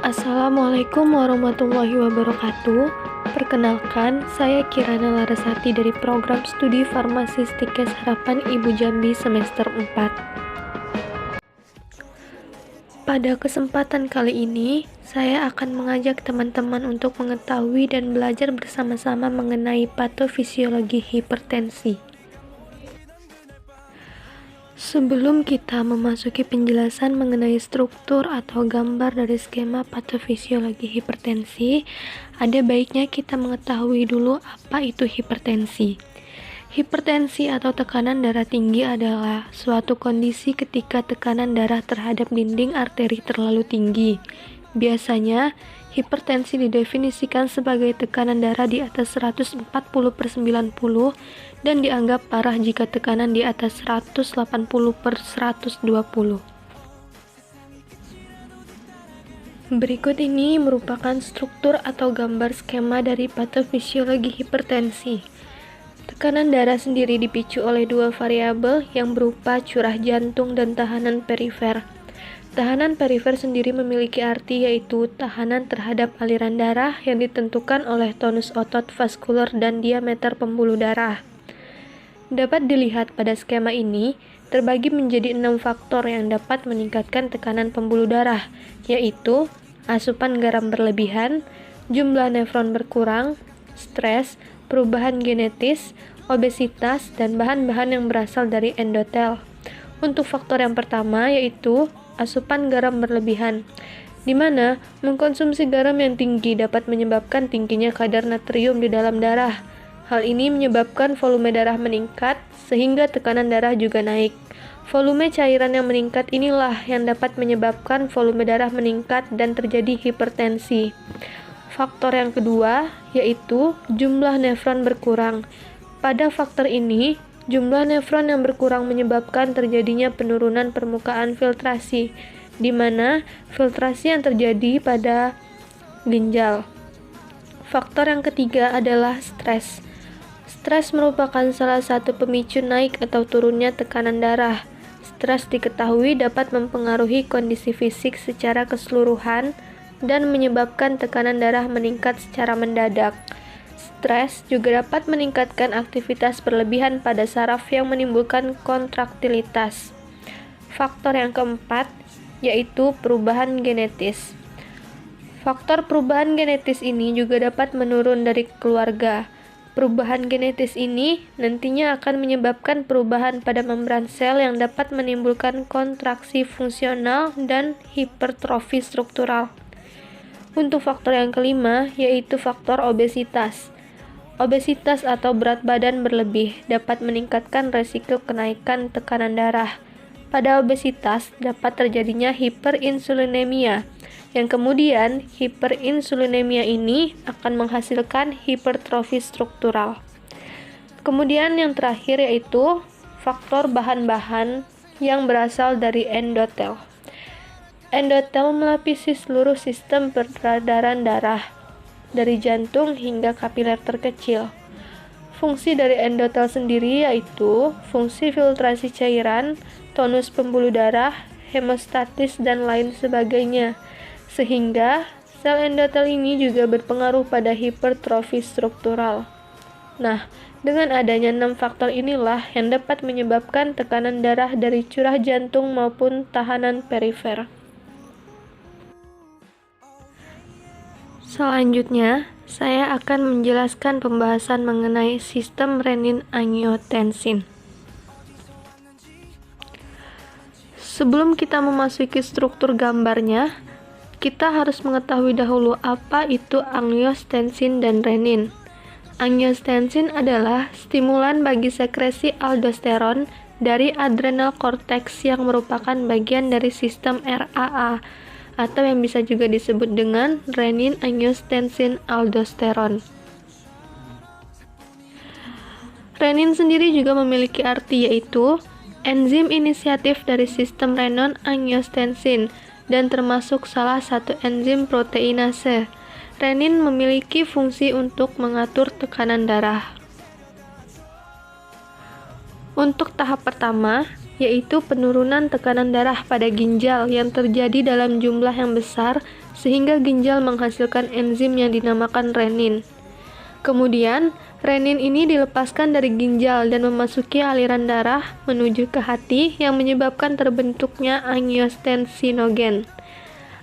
Assalamualaikum warahmatullahi wabarakatuh. Perkenalkan, saya Kirana Larasati dari program studi Farmasi Stikes Harapan Ibu Jambi semester 4. Pada kesempatan kali ini, saya akan mengajak teman-teman untuk mengetahui dan belajar bersama-sama mengenai patofisiologi hipertensi. Sebelum kita memasuki penjelasan mengenai struktur atau gambar dari skema patofisiologi hipertensi, ada baiknya kita mengetahui dulu apa itu hipertensi. Hipertensi atau tekanan darah tinggi adalah suatu kondisi ketika tekanan darah terhadap dinding arteri terlalu tinggi. Biasanya, hipertensi didefinisikan sebagai tekanan darah di atas 140/90 dan dianggap parah jika tekanan di atas 180/120. Berikut ini merupakan struktur atau gambar skema dari patofisiologi hipertensi. Tekanan darah sendiri dipicu oleh dua variabel yang berupa curah jantung dan tahanan perifer. Tahanan perifer sendiri memiliki arti yaitu tahanan terhadap aliran darah yang ditentukan oleh tonus otot vaskular dan diameter pembuluh darah. Dapat dilihat pada skema ini, terbagi menjadi 6 faktor yang dapat meningkatkan tekanan pembuluh darah, yaitu asupan garam berlebihan, jumlah nefron berkurang, stres, perubahan genetis, obesitas, dan bahan-bahan yang berasal dari endotel. Untuk faktor yang pertama yaitu asupan garam berlebihan, di mana mengkonsumsi garam yang tinggi dapat menyebabkan tingginya kadar natrium di dalam darah. Hal ini menyebabkan volume darah meningkat, sehingga tekanan darah juga naik. Volume cairan yang meningkat inilah yang dapat menyebabkan volume darah meningkat dan terjadi hipertensi. Faktor yang kedua yaitu jumlah nefron berkurang. Pada faktor ini, jumlah nefron yang berkurang menyebabkan terjadinya penurunan permukaan filtrasi, di mana filtrasi yang terjadi pada ginjal. Faktor yang ketiga adalah stres. Stres merupakan salah satu pemicu naik atau turunnya tekanan darah. Stres diketahui dapat mempengaruhi kondisi fisik secara keseluruhan dan menyebabkan tekanan darah meningkat secara mendadak. Stres juga dapat meningkatkan aktivitas berlebihan pada saraf yang menimbulkan kontraktilitas. Faktor yang keempat yaitu perubahan genetis. Faktor perubahan genetis ini juga dapat menurun dari keluarga. Perubahan genetis ini nantinya akan menyebabkan perubahan pada membran sel yang dapat menimbulkan kontraksi fungsional dan hipertrofi struktural. Untuk faktor yang kelima yaitu faktor obesitas. Obesitas atau berat badan berlebih dapat meningkatkan resiko kenaikan tekanan darah. Pada obesitas dapat terjadinya hiperinsulinemia, yang kemudian hiperinsulinemia ini akan menghasilkan hipertrofi struktural. Kemudian yang terakhir yaitu faktor bahan-bahan yang berasal dari endotel. Endotel melapisi seluruh sistem peredaran darah, dari jantung hingga kapiler terkecil. Fungsi dari endotel sendiri yaitu fungsi filtrasi cairan, tonus pembuluh darah, hemostatis, dan lain sebagainya. Sehingga sel endotel ini juga berpengaruh pada hipertrofi struktural. Nah, dengan adanya 6 faktor inilah yang dapat menyebabkan tekanan darah dari curah jantung maupun tahanan perifer. Selanjutnya, saya akan menjelaskan pembahasan mengenai sistem renin-angiotensin. Sebelum kita memasuki struktur gambarnya, kita harus mengetahui dahulu apa itu angiostensin dan renin. Angiostensin adalah stimulan bagi sekresi aldosteron dari adrenal cortex yang merupakan bagian dari sistem RAA, atau yang bisa juga disebut dengan renin-angiostensin-aldosteron. Renin sendiri juga memiliki arti yaitu enzim inisiatif dari sistem renin-angiostensin dan termasuk salah satu enzim proteinase. Renin memiliki fungsi untuk mengatur tekanan darah. Untuk tahap pertama, yaitu penurunan tekanan darah pada ginjal yang terjadi dalam jumlah yang besar sehingga ginjal menghasilkan enzim yang dinamakan renin. Kemudian, renin ini dilepaskan dari ginjal dan memasuki aliran darah menuju ke hati yang menyebabkan terbentuknya angiostensinogen.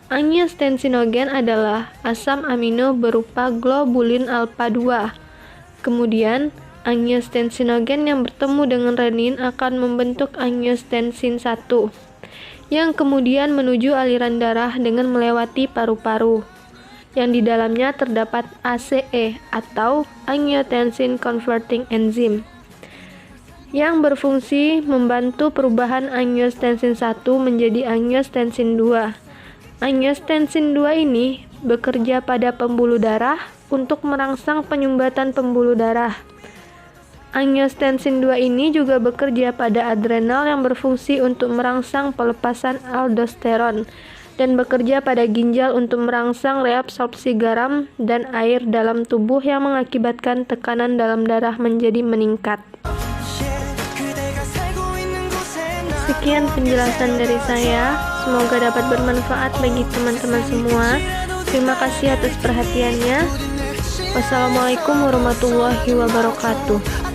Angiostensinogen adalah asam amino berupa globulin alfa 2. Kemudian, angiostensinogen yang bertemu dengan renin akan membentuk angiostensin 1, yang kemudian menuju aliran darah dengan melewati paru-paru, yang di dalamnya terdapat ACE atau angiotensin converting enzyme, yang berfungsi membantu perubahan angiostensin 1 menjadi angiostensin 2. Angiostensin 2 ini bekerja pada pembuluh darah untuk merangsang penyumbatan pembuluh darah. Angiostensin 2 ini juga bekerja pada adrenal yang berfungsi untuk merangsang pelepasan aldosteron dan bekerja pada ginjal untuk merangsang reabsorpsi garam dan air dalam tubuh yang mengakibatkan tekanan dalam darah menjadi meningkat. Sekian penjelasan dari saya, semoga dapat bermanfaat bagi teman-teman semua. Terima kasih atas perhatiannya. Wassalamualaikum warahmatullahi wabarakatuh.